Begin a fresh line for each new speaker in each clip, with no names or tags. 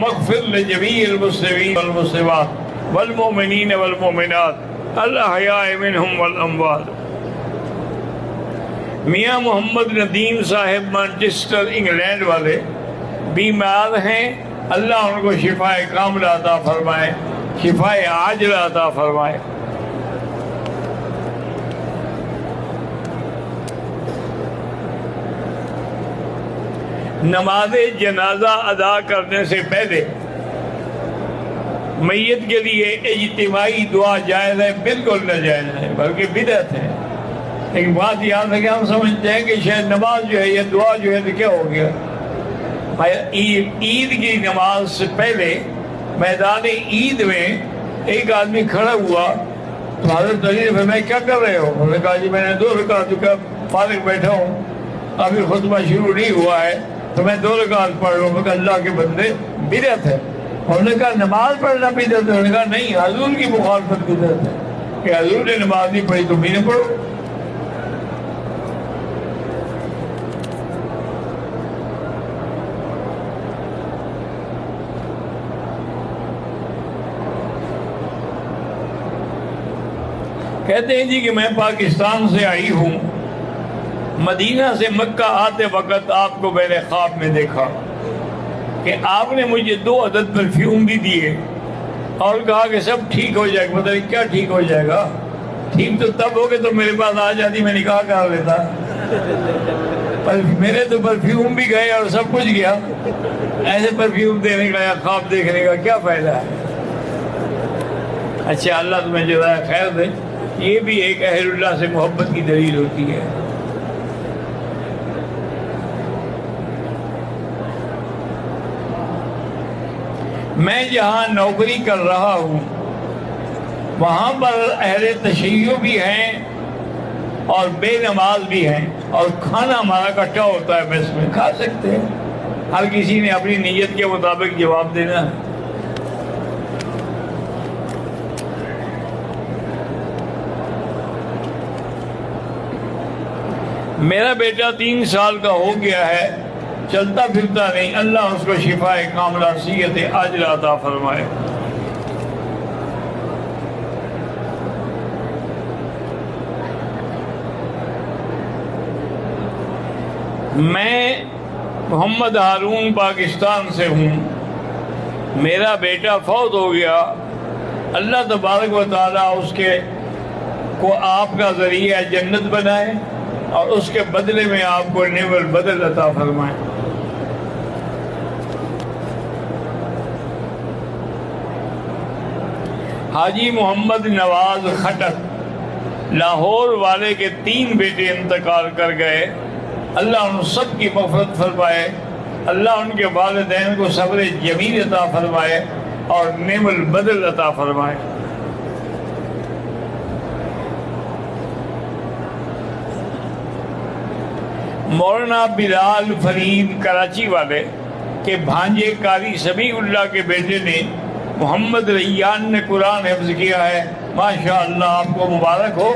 مغفر لجمیع المسلمین والمسلمات والمؤمنین والمؤمنات الاحیاء منہم والاموات۔ میاں محمد ندیم صاحب مانچسٹر انگلینڈ والے بیمار ہیں، اللہ ان کو شفائے کاملہ عطا فرمائے، شفائے عاجلہ عطا فرمائے۔ نماز جنازہ ادا کرنے سے پہلے میت کے لیے اجتماعی دعا جائز ہے؟ بالکل ناجائز ہے، بلکہ بدعت ہے۔ ایک بات یاد ہے کہ ہم سمجھتے ہیں کہ شاید نماز جو ہے، یہ دعا جو ہے تو کیا ہو گیا؟ عید کی نماز سے پہلے میدان عید میں ایک آدمی کھڑا ہوا تو حضرت علی نے فرمایا کیا کر رہے ہو؟ انہوں نے کہا جی میں نے 2 رکعت کا فارغ بیٹھا ہوں، ابھی خطبہ شروع نہیں ہوا ہے تو میں 2 رکعت پڑھ رہا ہوں۔ میں کہا اللہ کے بندے بدعت ہے۔ انہوں نے کہا نماز پڑھنا بدعت ہے؟ انہوں نے کہا نہیں، حضور کی مخالفت بدعت ہے کہ حضور نے نماز نہیں پڑھی تو بھی نہ پڑھو۔ کہتے ہیں جی کہ میں پاکستان سے آئی ہوں، مدینہ سے مکہ آتے وقت آپ کو میں نے خواب میں دیکھا کہ آپ نے مجھے 2 عدد پرفیوم بھی دیے اور کہا کہ سب ٹھیک ہو جائے گا۔ پتہ نہیں کیا ٹھیک ہو جائے گا؟ ٹھیک تو تب ہو کہ تو میرے پاس آ جاتی، میں نکاح کر لیتا۔ پر میرے تو پرفیوم بھی گئے اور سب کچھ گیا، ایسے پرفیوم دینے کا یا خواب دیکھنے کا کیا فائدہ ہے؟ اچھا، اللہ تمہیں جزائے خیر دے۔ یہ بھی ایک اہل اللہ سے محبت کی دلیل ہوتی ہے۔ میں جہاں نوکری کر رہا ہوں وہاں پر اہل تشیع بھی ہیں اور بے نماز بھی ہیں، اور کھانا ہمارا اکٹھا ہوتا ہے، میس میں کھا سکتے ہیں، ہر کسی نے اپنی نیت کے مطابق جواب دینا ہے۔ میرا بیٹا 3 سال کا ہو گیا ہے، چلتا پھرتا نہیں، اللہ اس کو شفائے کاملہ صحت عاجلہ عطا فرمائے۔ میں محمد ہارون پاکستان سے ہوں، میرا بیٹا فوت ہو گیا، اللہ تبارک و تعالیٰ اس کے کو آپ کا ذریعہ جنت بنائے اور اس کے بدلے میں آپ کو نعم البدل عطا فرمائے۔ حاجی محمد نواز خٹک لاہور والے کے 3 بیٹے انتقال کر گئے، اللہ ان سب کی مغفرت فرمائے، اللہ ان کے والدین کو صبر جمیل عطا فرمائے اور نعم البدل عطا فرمائے۔ مولانا بلال فرید کراچی والے کے بھانجے قاری سمیع اللہ کے بیٹے نے محمد ریان نے قرآن حفظ کیا ہے، ماشاءاللہ آپ کو مبارک ہو،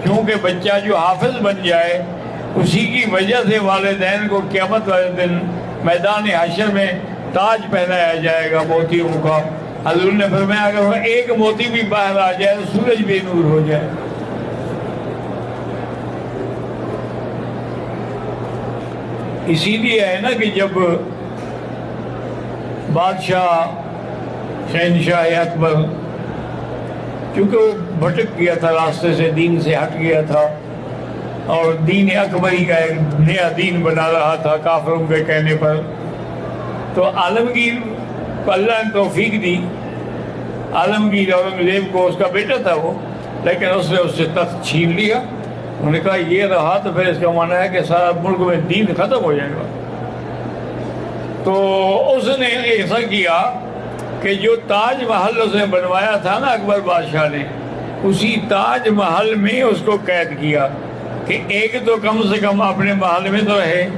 کیونکہ بچہ جو حافظ بن جائے اسی کی وجہ سے والدین کو قیامت والے دن میدان حشر میں تاج پہنایا جائے گا موتیوں کا۔ حضور نے فرمایا اگر وہ ایک موتی بھی باہر آ جائے تو سورج بے نور ہو جائے۔ اسی لیے ہے نا کہ جب بادشاہ شہنشاہ اکبر، چونکہ وہ بھٹک گیا تھا راستے سے، دین سے ہٹ گیا تھا اور دین اکبری کا ایک نیا دین بنا رہا تھا کافروں کے کہنے پر، تو عالمگیر کو اللہ نے توفیق دی، عالمگیر اورنگزیب کو اس کا بیٹا تھا وہ، لیکن اس نے اس سے تخت چھین لیا۔ انہوں نے کہا یہ رہا تو پھر اس کا معنی ہے کہ سارا ملک میں دین ختم ہو جائے گا۔ تو اس نے ایسا کیا کہ جو تاج محل اس نے بنوایا تھا نا اکبر بادشاہ نے، اسی تاج محل میں اس کو قید کیا کہ ایک تو کم سے کم اپنے محل میں تو رہے،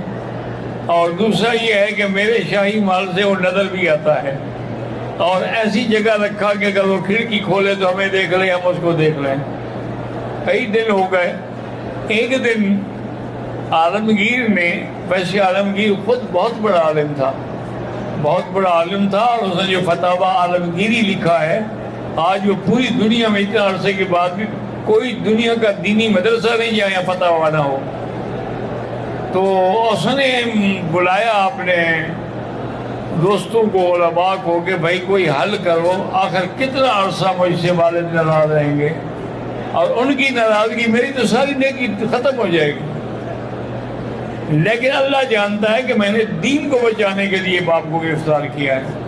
اور دوسرا یہ ہے کہ میرے شاہی محل سے وہ نظر بھی آتا ہے، اور ایسی جگہ رکھا کہ اگر وہ کھڑکی کھولے تو ہمیں دیکھ لیں، ہم اس کو دیکھ لیں۔ کئی دن ہو گئے، ایک دن عالمگیر نے، ویسے عالمگیر خود بہت بڑا عالم تھا، بہت بڑا عالم تھا، اور اس نے جو فتاوی عالمگیری لکھا ہے، آج وہ پوری دنیا میں اتنے عرصے کے بعد بھی کوئی دنیا کا دینی مدرسہ نہیں جہاں یہاں فتاوی نہ ہو۔ تو اس نے بلایا اپنے دوستوں کو، علماء کو، کہ بھائی کوئی حل کرو، آخر کتنا عرصہ مجھ سے والد ناراض رہیں گے، اور ان کی ناراضگی میری تو ساری نیکی ختم ہو جائے گی۔ لیکن اللہ جانتا ہے کہ میں نے دین کو بچانے کے لیے باپ کو گرفتار کیا ہے۔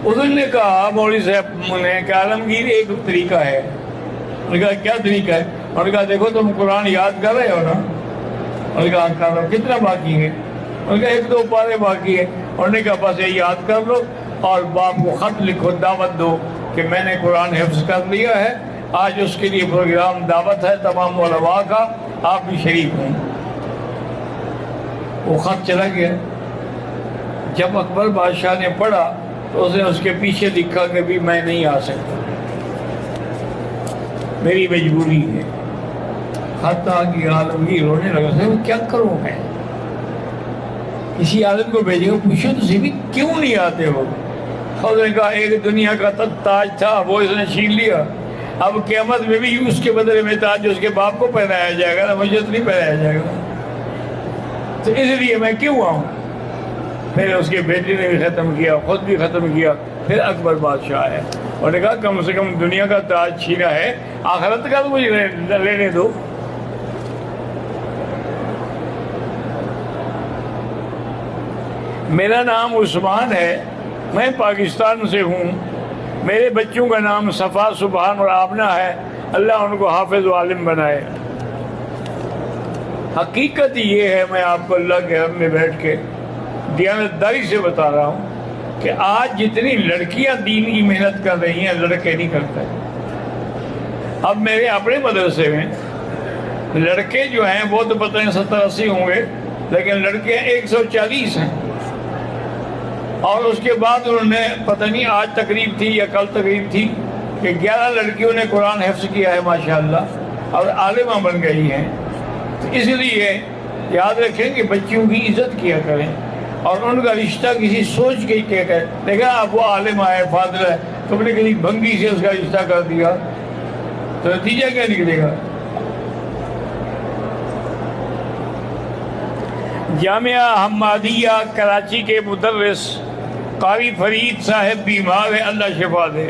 اس نے کہا مولوی صاحب نے کہ عالمگیر ایک طریقہ ہے۔ انہوں نے کہا کیا طریقہ ہے؟ انہوں نے کہا دیکھو تم قرآن یاد کر رہے ہو نا؟ انہوں نے کہا کر رہا ہوں۔ کتنا باقی ہے؟ انہوں نے کہا 1-2 پارے باقی ہے۔ انہوں نے کہا بس یہ یاد کر لو اور باپ کو خط لکھو، دعوت دو کہ میں نے قرآن حفظ کر لیا ہے، آج اس کے لیے پروگرام دعوت ہے تمام علماء کا، آپ بھی شریک ہوں۔ وہ خط چلا گیا۔ جب اکبر بادشاہ نے پڑھا تو اس نے اس کے پیچھے لکھا کہ بھی میں نہیں آ سکتا، میری مجبوری ہے۔ حتیٰ کہ عالمگیر رونے لگا، کیا کروں میں؟ کسی عالم کو بھیجے گا، پوچھو تو صحیح کیوں نہیں آتے ہو؟ اور اس نے کہا ایک دنیا کا تاج تھا وہ اس نے چھین لیا، اب قیامت میں بھی اس کے بدلے میں تاج اس کے باپ کو پہنایا جائے گا نا، مجھے تو نہیں پہنایا جائے گا، تو اس لیے میں کیوں آؤں؟ پھر اس کے بیٹے نے بھی ختم کیا، خود بھی ختم کیا، پھر اکبر بادشاہ آیا اور نے کہا کم سے کم دنیا کا تاج چھینا ہے، آخرت کا تو مجھے لینے دو۔ میرا نام عثمان ہے، میں پاکستان سے ہوں، میرے بچوں کا نام صفا، سبحان اور آمنہ ہے، اللہ ان کو حافظ و عالم بنائے۔ حقیقت یہ ہے، میں آپ کو اللہ کے حرم میں بیٹھ کے دیانتداری سے بتا رہا ہوں کہ آج جتنی لڑکیاں دین کی محنت کر رہی ہیں لڑکے نہیں کرتے۔ اب میرے اپنے مدرسے میں لڑکے جو ہیں وہ تو پتہ نہیں 70-80 ہوں گے، لیکن لڑکیاں 140 ہیں، اور اس کے بعد انہوں نے پتہ نہیں آج تقریب تھی یا کل تقریب تھی کہ 11 لڑکیوں نے قرآن حفظ کیا ہے ماشاءاللہ، اور عالمہ بن گئی ہیں۔ تو اس لیے یاد رکھیں کہ بچیوں کی عزت کیا کریں، اور ان کا رشتہ کسی سوچ کے ہی کیا کریں۔ دیکھا اب وہ عالم ہے، فاضل ہے، تم نے کسی بھنگی سے اس کا رشتہ کر دیا تو نتیجہ کیا نکلے گا؟ جامعہ حمادیہ کراچی کے مدرس قاری فرید صاحب بیمار ہے، اللہ شفا دے۔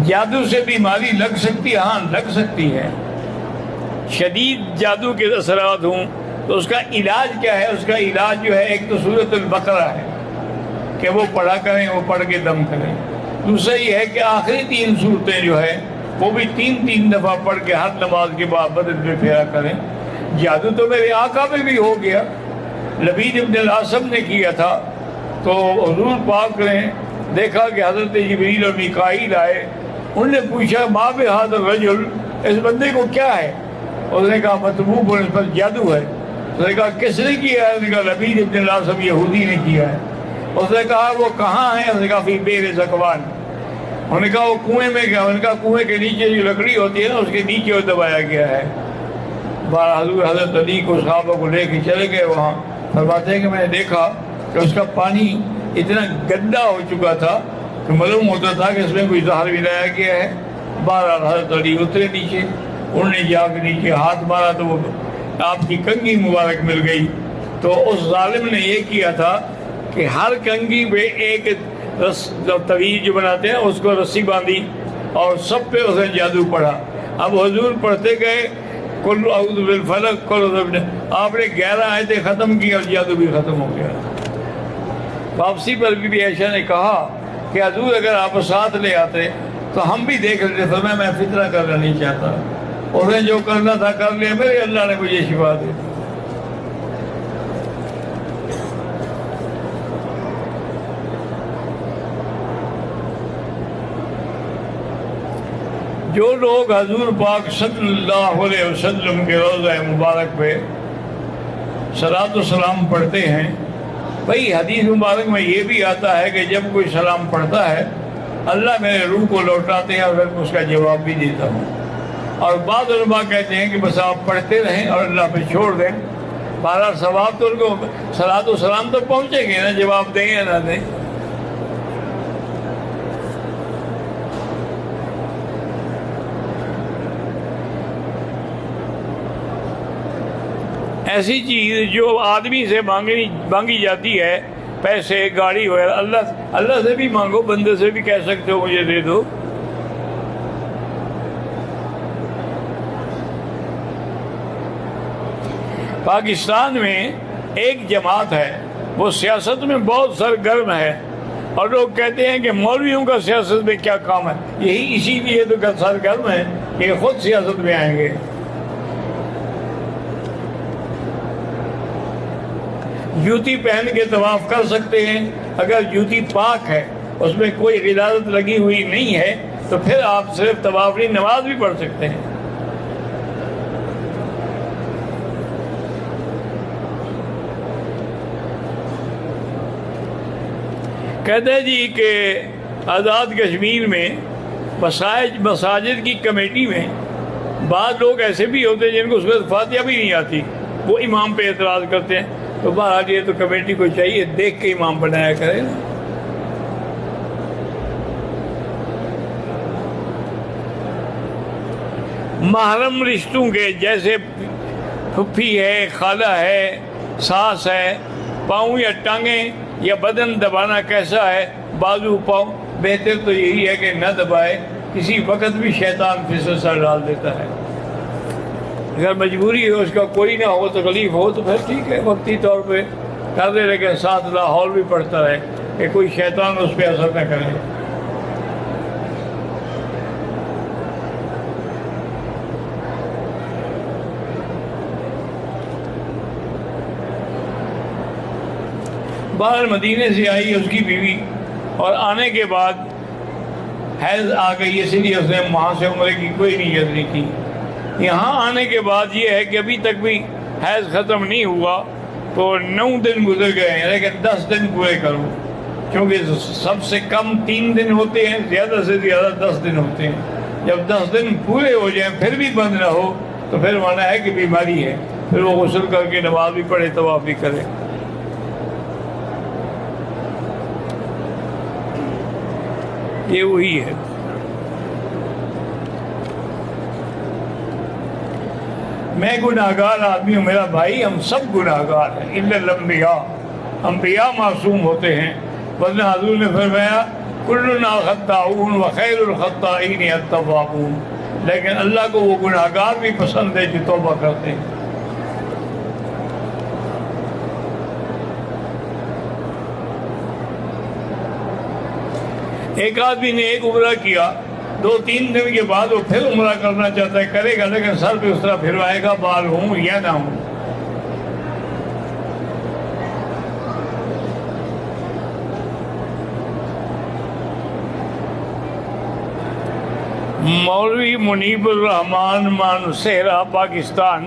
جادو سے بیماری لگ سکتی ہے؟ ہاں لگ سکتی ہے، شدید جادو کے اثرات ہوں تو اس کا علاج کیا ہے؟ اس کا علاج جو ہے ایک تو سورۃ البقرہ ہے کہ وہ پڑھا کریں، وہ پڑھ کے دم کریں۔ دوسرا یہ ہے کہ آخری 3 صورتیں جو ہے وہ بھی 3 دفعہ پڑھ کے ہر نماز کے بعد بدن میں پھیرا کریں۔ جادو تو میرے آقا میں بھی ہو گیا، لبید ابن الاسم نے کیا تھا، تو حضور پاک نے دیکھا کہ حضرت جبریل اور میکائیل آئے، انہوں نے پوچھا ما بہذا الرجل، اس بندے کو کیا ہے؟ اس نے کہا مطبوب اور اس پر جادو ہے۔ اس نے کہا کس نے کیا ہے؟ اس نے کہا لبید ابن الاسم یہودی نے کیا ہے۔ اس نے کہا وہ کہاں ہے؟ اس نے کہا فی بئر ذکوان۔ انہوں نے کہا وہ کنویں میں گیا۔ انہوں نے کہا کنویں کے نیچے جو لکڑی ہوتی ہے نا اس کے نیچے وہ دبایا گیا ہے۔ حضور حضرت علی کو صحابہ کو لے کے چلے گئے وہاں، فرماتے ہیں کہ میں نے دیکھا کہ اس کا پانی اتنا گندا ہو چکا تھا کہ معلوم ہوتا تھا کہ اس میں کوئی زہر ملایا گیا ہے۔ بہرحال حضرت علی اترے نیچے، انہوں نے جا کے نیچے ہاتھ مارا تو وہ آپ کی کنگھی مبارک مل گئی۔ تو اس ظالم نے یہ کیا تھا کہ ہر کنگھی پہ ایک طویل جو بناتے ہیں اس کو رسی باندھی اور سب پہ اس نے جادو پڑھا۔ اب حضور پڑھتے گئے کل اعوذ بالفلق کل اعوذ بالناس، آپ نے 11 آیتیں ختم کی اور جادو بھی ختم ہو گیا۔ واپسی پر بی بی عائشہ نے کہا کہ حضور اگر آپ ساتھ لے آتے تو ہم بھی دیکھ لیتے۔ فرمایا میں فتنہ کرنا نہیں چاہتا، اور نے جو کرنا تھا کر لیا، میرے اللہ نے مجھے شفا دی۔ جو لوگ حضور پاک صلی اللہ علیہ وسلم کے روضہ مبارک پہ صلاۃ و سلام پڑھتے ہیں، بھئی حدیث مبارک میں یہ بھی آتا ہے کہ جب کوئی سلام پڑھتا ہے اللہ میرے روح کو لوٹاتے ہیں اور میں اس کا جواب بھی دیتا ہوں۔ اور بعض علماء کہتے ہیں کہ بس آپ پڑھتے رہیں اور اللہ پہ چھوڑ دیں، بہرحال ثواب تو ان کو صلاۃ و سلام تو پہنچے گے نا، جواب دیں یا نہ دیں۔ ایسی چیز جو آدمی سے مانگی جاتی ہے، پیسے، گاڑی وغیرہ، اللہ سے بھی مانگو، بندے سے بھی کہہ سکتے ہو مجھے دے دو۔ پاکستان میں ایک جماعت ہے، وہ سیاست میں بہت سرگرم ہے، اور لوگ کہتے ہیں کہ مولویوں کا سیاست میں کیا کام ہے، یہی اسی لیے تو سرگرم ہے کہ خود سیاست میں آئیں گے۔ جوتی پہن کے طواف کر سکتے ہیں، اگر جوتی پاک ہے، اس میں کوئی غلاظت لگی ہوئی نہیں ہے، تو پھر آپ صرف طواف نہیں، نماز بھی پڑھ سکتے ہیں۔ کہتے ہیں جی کہ آزاد کشمیر میں مساجد کی کمیٹی میں بعض لوگ ایسے بھی ہوتے ہیں جن کو سورۃ فاتحہ بھی نہیں آتی، وہ امام پہ اعتراض کرتے ہیں، تو بہرحال یہ تو کمیٹی کو چاہیے دیکھ کے امام بنایا کرے۔ محرم رشتوں کے جیسے پھپھی ہے، خالہ ہے، ساس ہے، پاؤں یا ٹانگیں یا بدن دبانا کیسا ہے، بازو پاؤں، بہتر تو یہی ہے کہ نہ دبائے، کسی وقت بھی شیطان پھسل ڈال دیتا ہے۔ اگر مجبوری ہو، اس کا کوئی نہ ہو، تکلیف ہو، تو پھر ٹھیک ہے، وقتی طور پہ کر دے، لیکن ساتھ لاہور بھی پڑتا رہے کہ کوئی شیطان اس پہ اثر نہ کرے۔ باہر مدینے سے آئی اس کی بیوی، اور آنے کے بعد حیض آ گئی، اس لیے اس نے وہاں سے عمرے کی کوئی نیت نہیں کی۔ یہاں آنے کے بعد یہ ہے کہ ابھی تک بھی حیض ختم نہیں ہوا، تو 9 دن گزر گئے ہیں، لیکن 10 دن پورے کرو، کیونکہ سب سے کم 3 دن ہوتے ہیں، زیادہ سے زیادہ 10 دن ہوتے ہیں۔ جب 10 دن پورے ہو جائیں پھر بھی بند نہ ہو، تو پھر مانا ہے کہ بیماری ہے، پھر وہ غسل کر کے نماز بھی پڑھے، طواف بھی کرے۔ یہ وہی ہے۔ میں گناہگار آدمی ہوں، میرا بھائی، ہم سب گناہگار ہیں، الا الانبیاء، انبیاء معصوم ہوتے ہیں، ورنہ حضور نے فرمایا کلنا خطاؤون وخیر الخطائین التوابون، لیکن اللہ کو وہ گناہگار بھی پسند ہے جو توبہ کرتے ہیں۔ ایک آدمی نے ایک عمرہ کیا، 2-3 دن کے بعد وہ پھر عمرہ کرنا چاہتا ہے، کرے گا، لیکن سر پہ اس طرح پھروائے گا، بال ہوں یا نہ ہوں۔ مولوی منیب الرحمان مانسہرہ، پاکستان،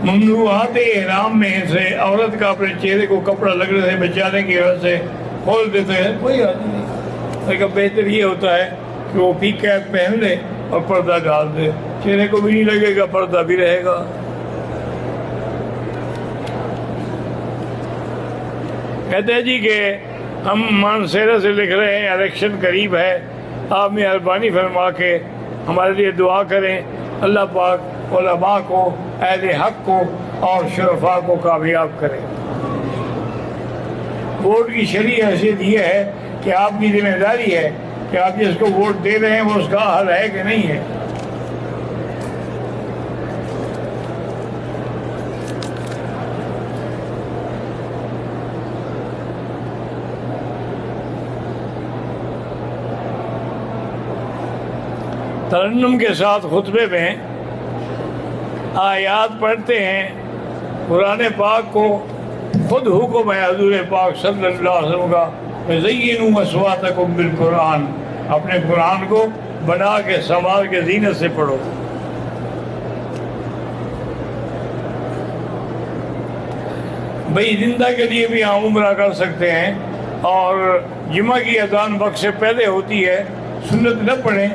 ممنوعات احرام میں سے عورت کا اپنے چہرے کو کپڑا لگنے سے بچانے کی وجہ سے کھول دیتے ہیں، کوئی حرج نہیں، لیکن بہتر یہ ہوتا ہے کہ وہ پی کیپ پہن لے اور پردہ ڈال دے، چہرے کو بھی نہیں لگے گا، پردہ بھی رہے گا۔ کہتے ہیں جی کہ ہم مانسہرہ سے لکھ رہے ہیں، الیکشن قریب ہے، آپ مہربانی فرما کے ہمارے لیے دعا کریں، اللہ پاک علماء کو، اہل حق کو اور شرفاء کو کامیاب کرے۔ ووٹ کی شرعی حیثیت یہ ہے کہ آپ کی ذمہ داری ہے کہ آپ جس کو ووٹ دے رہے ہیں وہ اس کا حل ہے کہ نہیں ہے۔ ترنم کے ساتھ خطبے میں آیات پڑھتے ہیں، قرآن پاک کو خود حکم ہے حضور پاک صلی اللہ علیہ وسلم کا، فَزَيِّنُوا أَصْوَاتَكُمْ بِالْقُرْآنِ، اپنے قرآن کو بنا کے سنوار کے زینت سے پڑھو۔ بھئی زندہ کے لیے بھی ہم عمرہ کر سکتے ہیں، اور جمعہ کی اذان وقت سے پہلے ہوتی ہے، سنت نہ پڑھیں،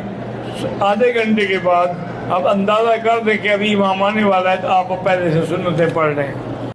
آدھے گھنٹے کے بعد اب اندازہ کر دیں کہ ابھی امام آنے والا ہے تو آپ پہلے سے سنتیں پڑھ رہے ہیں.